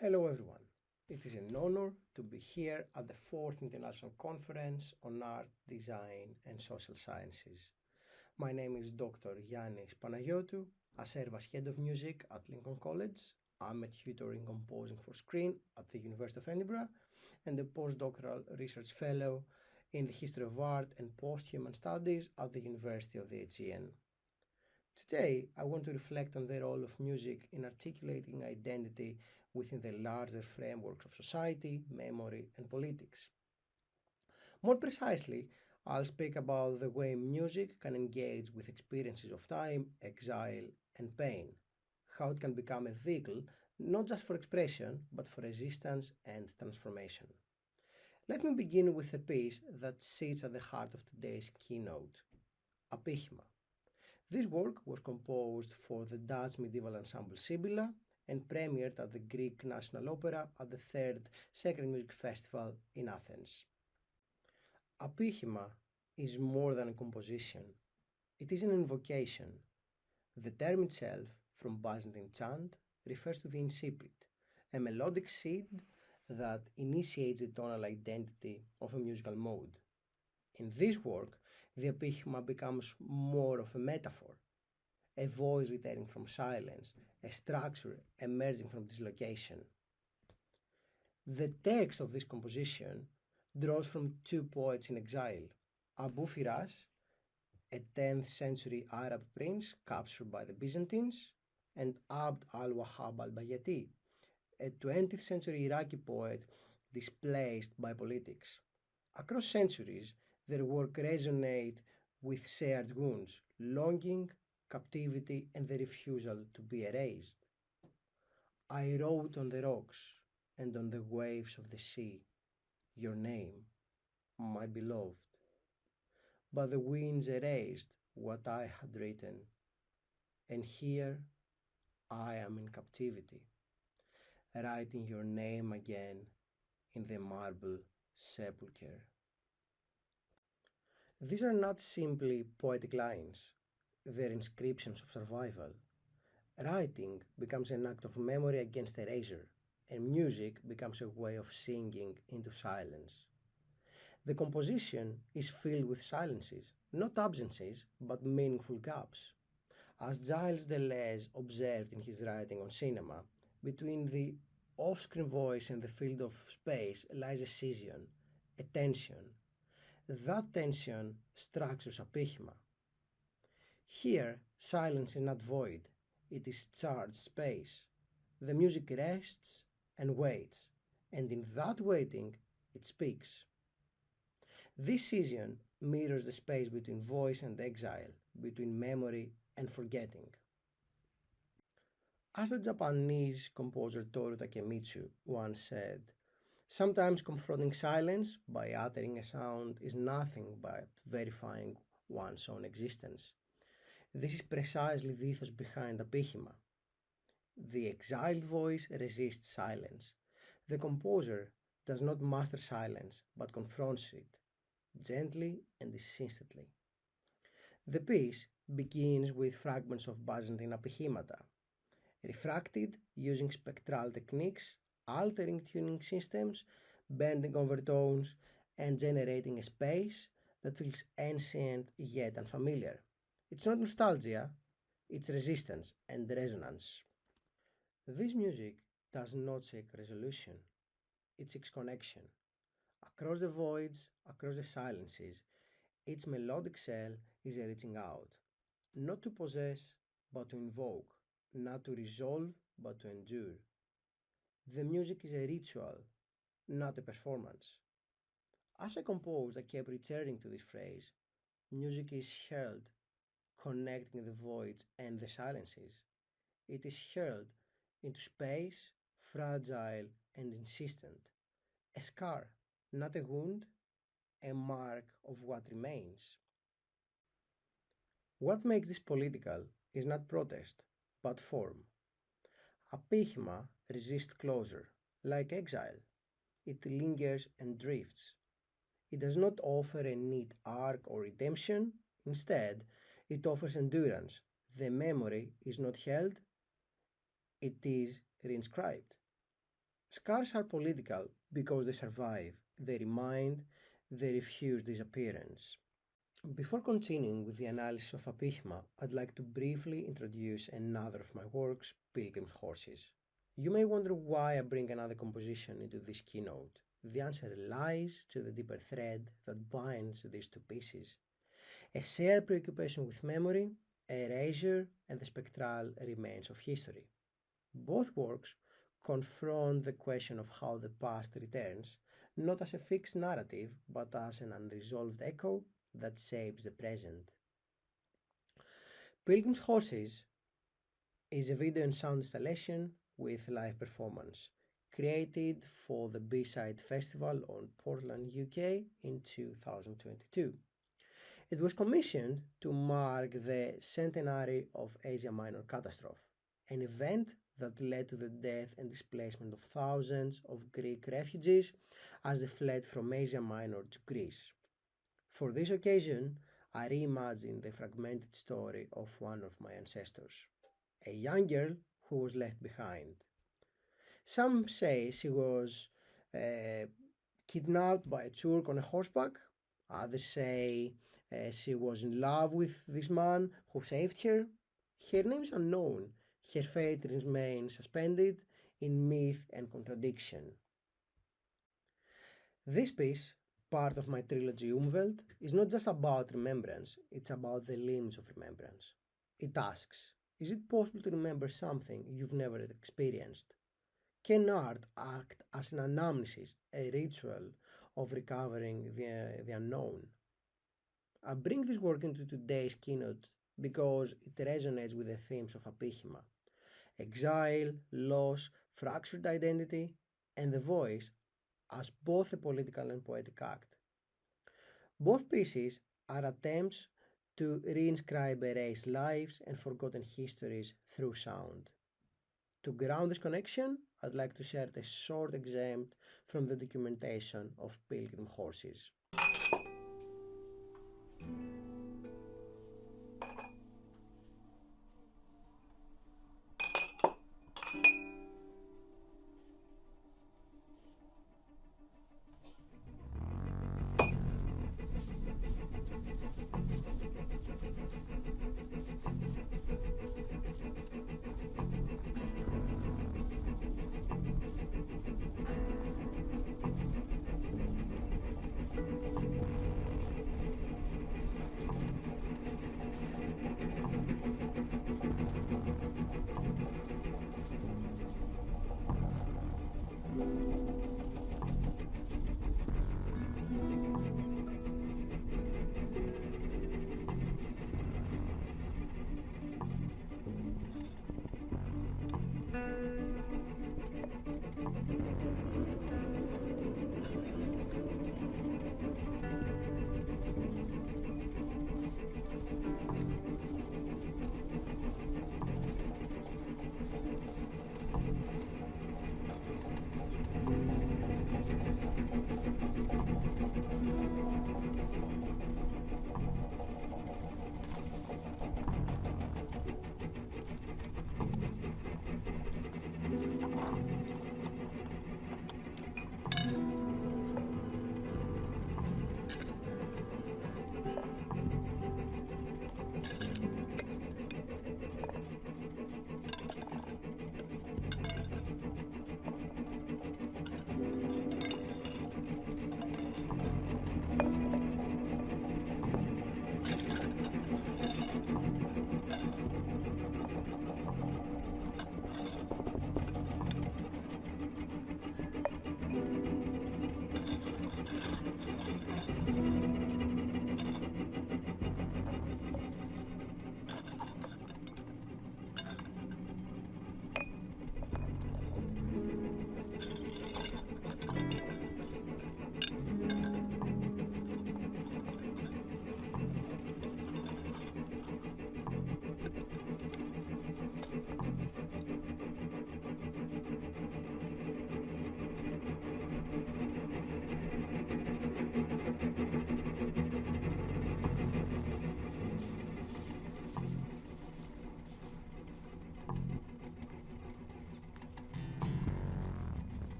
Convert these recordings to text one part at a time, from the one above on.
Hello everyone. It is an honor to be here at the 4th International Conference on Art, Design and Social Sciences. My name is Dr. Ioannis Panagiotou. I serve as Head of Music at Lincoln College. I'm a tutor in composing for screen at the University of Edinburgh and a postdoctoral research fellow in the History of Art and Post-Human Studies at the University of the Aegean. Today, I want to reflect on the role of music in articulating identity within the larger frameworks of society, memory, and politics. More precisely, I'll speak about the way music can engage with experiences of time, exile, and pain, how it can become a vehicle not just for expression, but for resistance and transformation. Let me begin with a piece that sits at the heart of today's keynote, Απίχημα. This work was composed for the Dutch medieval ensemble Sibylla and premiered at the Greek National Opera at the 3rd Sacred Music Festival in Athens. Απίχημα is more than a composition. It is an invocation. The term itself, from Byzantine chant, refers to the incipit, a melodic seed that initiates the tonal identity of a musical mode. In this work, the απίχημα becomes more of a metaphor, a voice returning from silence, a structure emerging from dislocation. The text of this composition draws from two poets in exile, Abu Firas, a 10th century Arab prince captured by the Byzantines, and Abd al-Wahhab al-Bayati, a 20th century Iraqi poet displaced by politics. Across centuries, their work resonate with shared wounds, longing, captivity, and the refusal to be erased. I wrote on the rocks and on the waves of the sea your name, my beloved. But the winds erased what I had written, and here I am in captivity, writing your name again in the marble sepulchre. These are not simply poetic lines, they're inscriptions of survival. Writing becomes an act of memory against erasure, and music becomes a way of singing into silence. The composition is filled with silences, not absences, but meaningful gaps. As Gilles Deleuze observed in his writing on cinema, between the off-screen voice and the field of space lies a scission, a tension. That tension structures απίχημα. Here, silence is not void, it is charged space. The music rests and waits, and in that waiting, it speaks. This scission mirrors the space between voice and exile, between memory and forgetting. As the Japanese composer Toru Takemitsu once said, sometimes confronting silence by uttering a sound is nothing but verifying one's own existence. This is precisely the ethos behind απίχημα. The exiled voice resists silence. The composer does not master silence, but confronts it, gently and insistently. The piece begins with fragments of Byzantine απιχήματα, refracted using spectral techniques, altering tuning systems, bending overtones, and generating a space that feels ancient yet unfamiliar. It's not nostalgia, it's resistance and resonance. This music does not seek resolution, it seeks connection. Across the voids, across the silences, its melodic cell is reaching out, not to possess, but to invoke, not to resolve, but to endure. The music is a ritual, not a performance. As I composed, I kept returning to this phrase. Music is hurled, connecting the voids and the silences. It is hurled into space, fragile and insistent. A scar, not a wound, a mark of what remains. What makes this political is not protest, but form. Απίχημα resists closure, like exile. It lingers and drifts. It does not offer a neat arc or redemption. Instead, it offers endurance. The memory is not held, it is reinscribed. Scars are political because they survive, they remind, they refuse disappearance. Before continuing with the analysis of Apihima, I'd like to briefly introduce another of my works, Pilgrim's Horses. You may wonder why I bring another composition into this keynote. The answer lies to the deeper thread that binds these two pieces. A shared preoccupation with memory, erasure, and the spectral remains of history. Both works confront the question of how the past returns, not as a fixed narrative, but as an unresolved echo that shapes the present. Pilgrim's Horses is a video and sound installation with live performance, created for the B-Side Festival on Portland, UK in 2022. It was commissioned to mark the centenary of Asia Minor catastrophe, an event that led to the death and displacement of thousands of Greek refugees as they fled from Asia Minor to Greece. For this occasion, I reimagined the fragmented story of one of my ancestors, a young girl who was left behind. Some say she was kidnapped by a Turk on a horseback. Others say she was in love with this man who saved her. Her name is unknown. Her fate remains suspended in myth and contradiction. This piece, part of my trilogy Umwelt, is not just about remembrance, it's about the limits of remembrance. It asks, is it possible to remember something you've never experienced? Can art act as an anamnesis, a ritual of recovering the unknown? I bring this work into today's keynote because it resonates with the themes of Apihima: exile, loss, fractured identity, and the voice as both a political and poetic act. Both pieces are attempts to reinscribe erased lives and forgotten histories through sound. To ground this connection, I'd like to share a short excerpt from the documentation of Pilgrim Horses.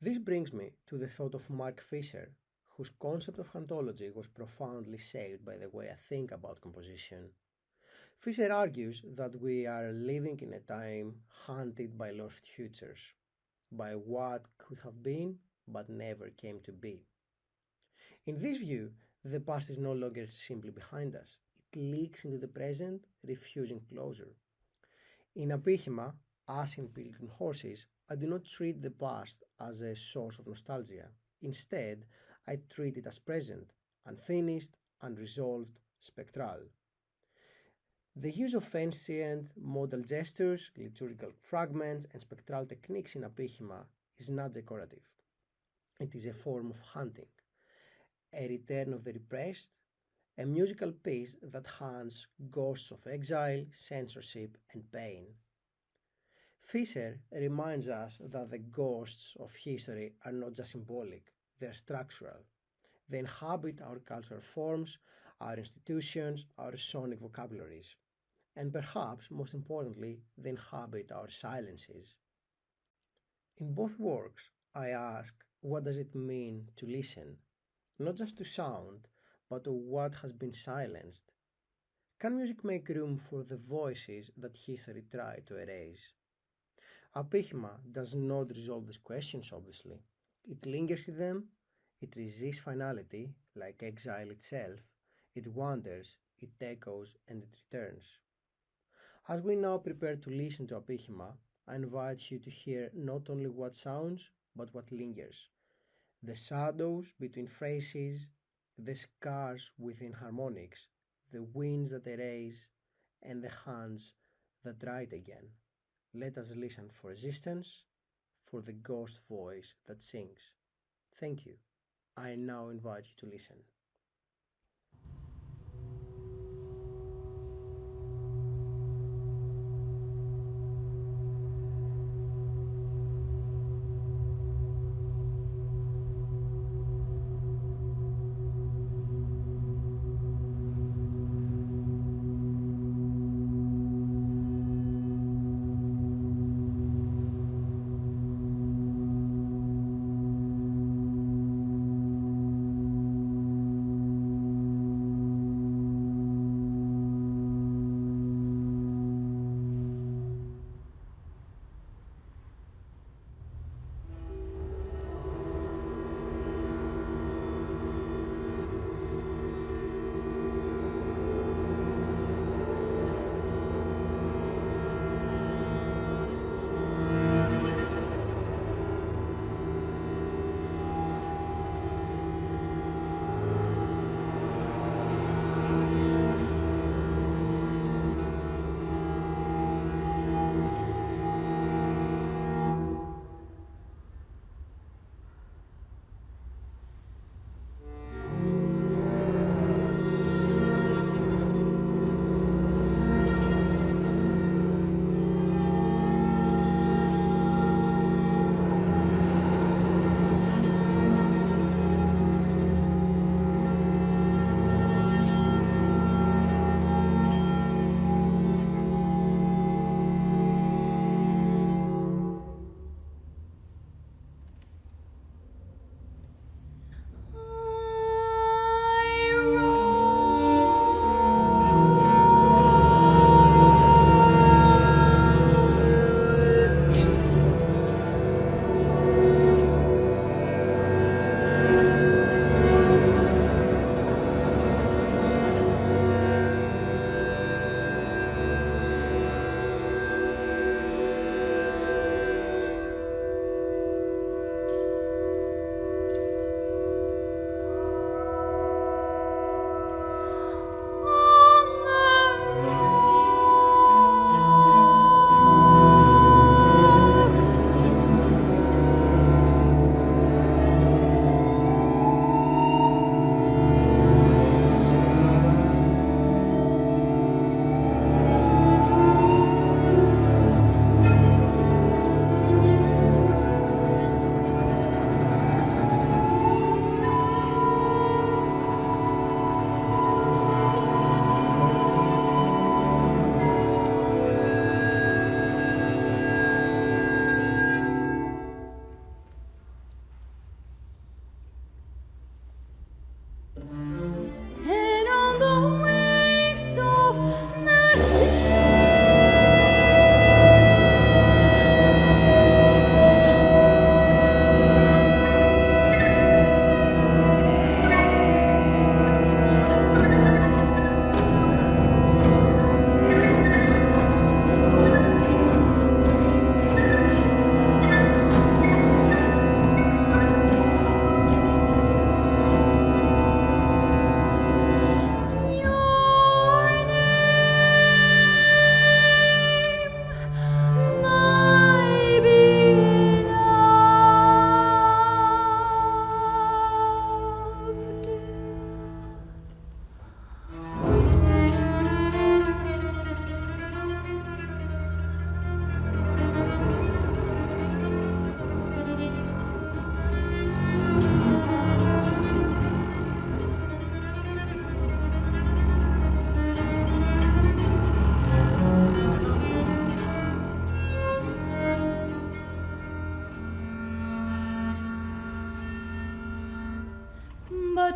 This brings me to the thought of Mark Fisher, whose concept of hauntology was profoundly shaped by the way I think about composition. Fisher argues that we are living in a time haunted by lost futures, by what could have been but never came to be. In this view, the past is no longer simply behind us, it leaks into the present, refusing closure. In Apihima, as in Pilgrim Horses, I do not treat the past as a source of nostalgia. Instead, I treat it as present, unfinished, unresolved, spectral. The use of ancient modal gestures, liturgical fragments, and spectral techniques in Apihima is not decorative. It is a form of hunting, a return of the repressed, a musical piece that haunts ghosts of exile, censorship, and pain. Fisher reminds us that the ghosts of history are not just symbolic, they are structural. They inhabit our cultural forms, our institutions, our sonic vocabularies, and perhaps most importantly, they inhabit our silences. In both works, I ask what does it mean to listen, not just to sound, but to what has been silenced. Can music make room for the voices that history tried to erase? Apihima does not resolve these questions, obviously. It lingers in them, it resists finality, like exile itself, it wanders, it echoes, and it returns. As we now prepare to listen to Apihima, I invite you to hear not only what sounds, but what lingers. The shadows between phrases, the scars within harmonics, the winds that erase, and the hands that write again. Let us listen for resistance, for the ghost voice that sings. Thank you. I now invite you to listen.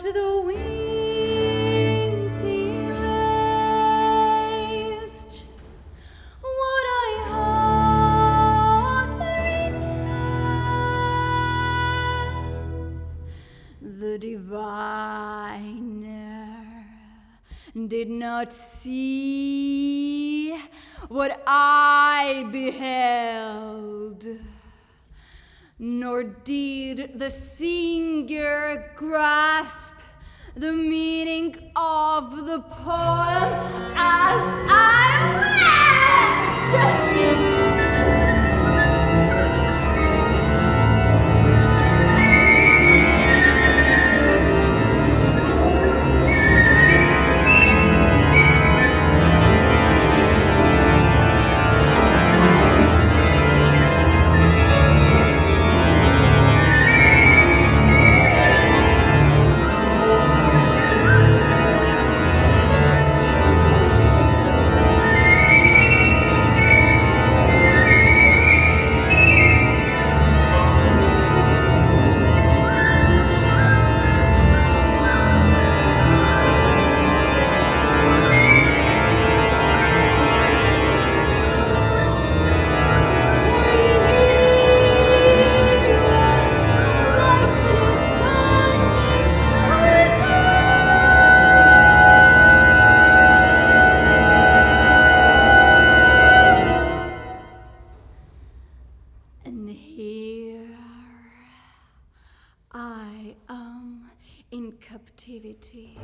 but the winds erased what I had written. The diviner did not see what I beheld, nor did the singer grasp the meaning of the poem as I went. And here I am in captivity.